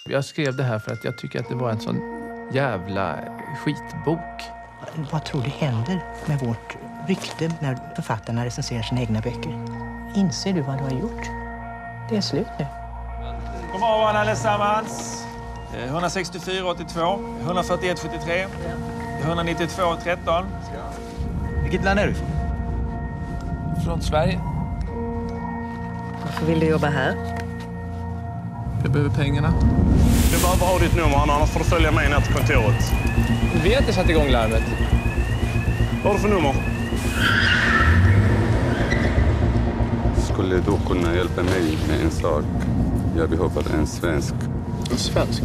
Jag skrev det här för att jag tycker att det var en sån jävla skitbok. Vad tror du händer med vårt rykte när författarna recenserar sina egna böcker? Inser du vad du har gjort? Det är slut nu. God morgon allesammans. 164,82, 141,73, 192,13. Vilket land är du ifrån? Från Sverige. Varför vill du jobba här? Jag behöver pengarna. Du behöver ha ditt nummer, annars får du följa med ner till kontoret. Vi har inte satt igång larmet. Vad har du för nummer? Skulle du kunna hjälpa mig med en sak? Jag behöver en svensk. En svensk?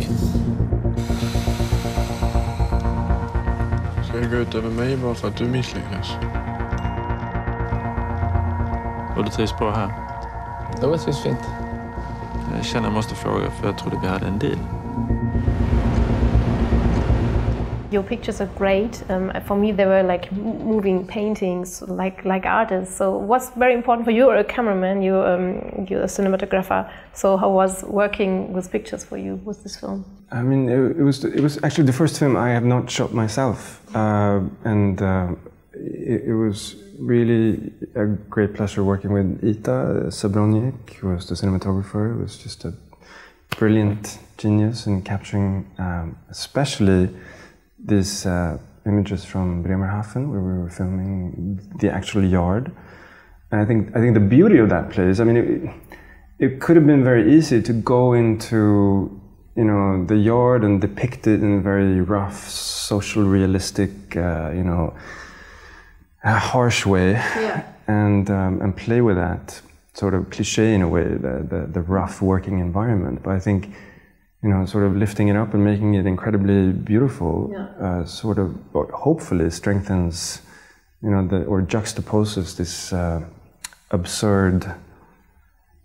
Ska det gå ut över mig bara för att du misslyckas? Och du trivs bra här? Det trivs fint. Jag känner jag måste fråga, för jag trodde vi hade en deal. Your pictures are great. For me, they were like moving paintings, like artists. So, what's very important for you? You're a cameraman. You're a cinematographer. So, how was working with pictures for you with this film? I mean, it was actually the first film I have not shot myself, and it was really a great pleasure working with Ita Sabroniek, who was the cinematographer. It was just a brilliant genius in capturing, especially these images from Bremerhaven, where we were filming the actual yard. And I think the beauty of that place, I mean, it could have been very easy to go into, you know, the yard and depict it in a very rough, social, realistic, you know, a harsh way, yeah. And play with that sort of cliche in a way, the rough working environment. But I think, you know, sort of lifting it up and making it incredibly beautiful, yeah. Sort of hopefully strengthens, you know, or juxtaposes this absurd,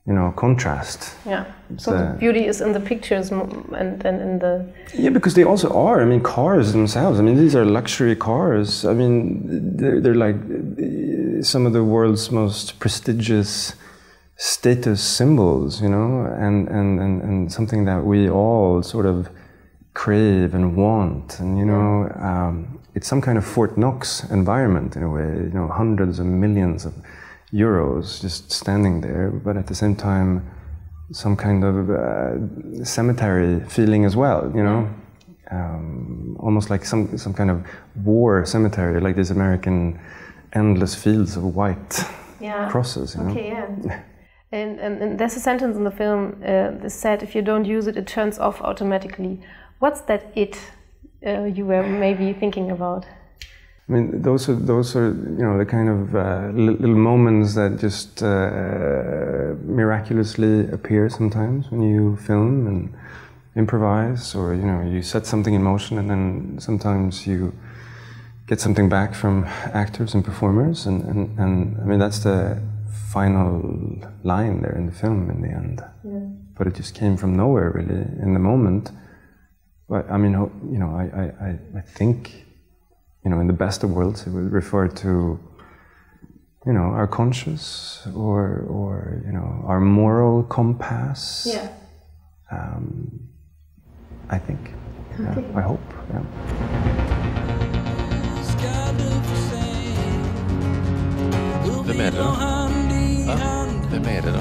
you know, contrast. Yeah. So the beauty is in the pictures and in the... Yeah, because they also are. I mean, cars themselves. I mean, these are luxury cars. I mean, they're like some of the world's most prestigious status symbols, you know, and something that we all sort of crave and want. And, you know, it's some kind of Fort Knox environment in a way, you know, hundreds of millions of euros just standing there, but at the same time, some kind of cemetery feeling as well, you know, almost like some kind of war cemetery, like these American endless fields of white crosses, you know. Okay, yeah. And there's a sentence in the film that said, if you don't use it, it turns off automatically. What's that it you were maybe thinking about? I mean, those are you know, the kind of little moments that just miraculously appear sometimes when you film and improvise, or, you know, you set something in motion and then sometimes you get something back from actors and performers, and I mean, that's the final line there in the film in the end. Yeah. But it just came from nowhere really in the moment. But I mean, you know, I think, you know, in the best of worlds, it would refer to, you know, our conscience or you know, our moral compass. Yeah. I think. Okay. Yeah, I hope. Yeah. Vem är det då? Va? Vem är det då?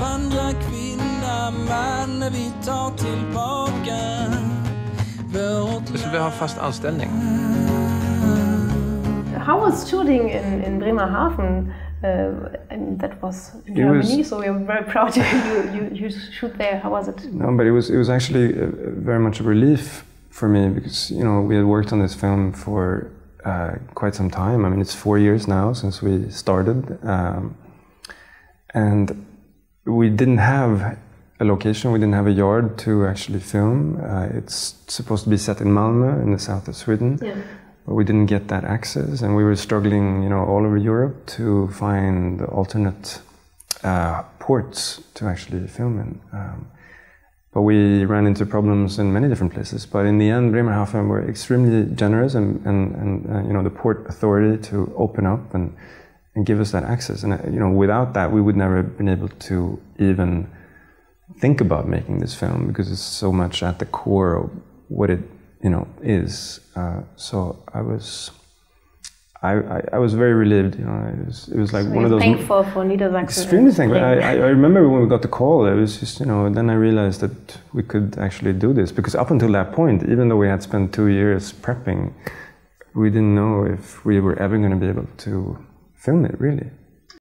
Jag skulle vilja ha fast anställning. How was shooting in Bremerhaven? And that was in Germany, so we're very proud you shoot there. How was it? No, but it was actually very much a relief for me, because, you know, we had worked on this film for quite some time. I mean, it's 4 years now since we started, and we didn't have a location. We didn't have a yard to actually film. It's supposed to be set in Malmö in the south of Sweden. Yeah. But we didn't get that access, and we were struggling, you know, all over Europe to find alternate ports to actually film in. But we ran into problems in many different places. But in the end, Bremerhaven were extremely generous, and you know, the port authority to open up and give us that access. And you know, without that, we would never have been able to even think about making this film because it's so much at the core of what it, is. So I was very relieved. It was like so one of those. Thankful for Niedersachsen. Extremely thankful. I remember when we got the call. It was just, then I realized that we could actually do this, because up until that point, even though we had spent 2 years prepping, we didn't know if we were ever going to be able to film it, really.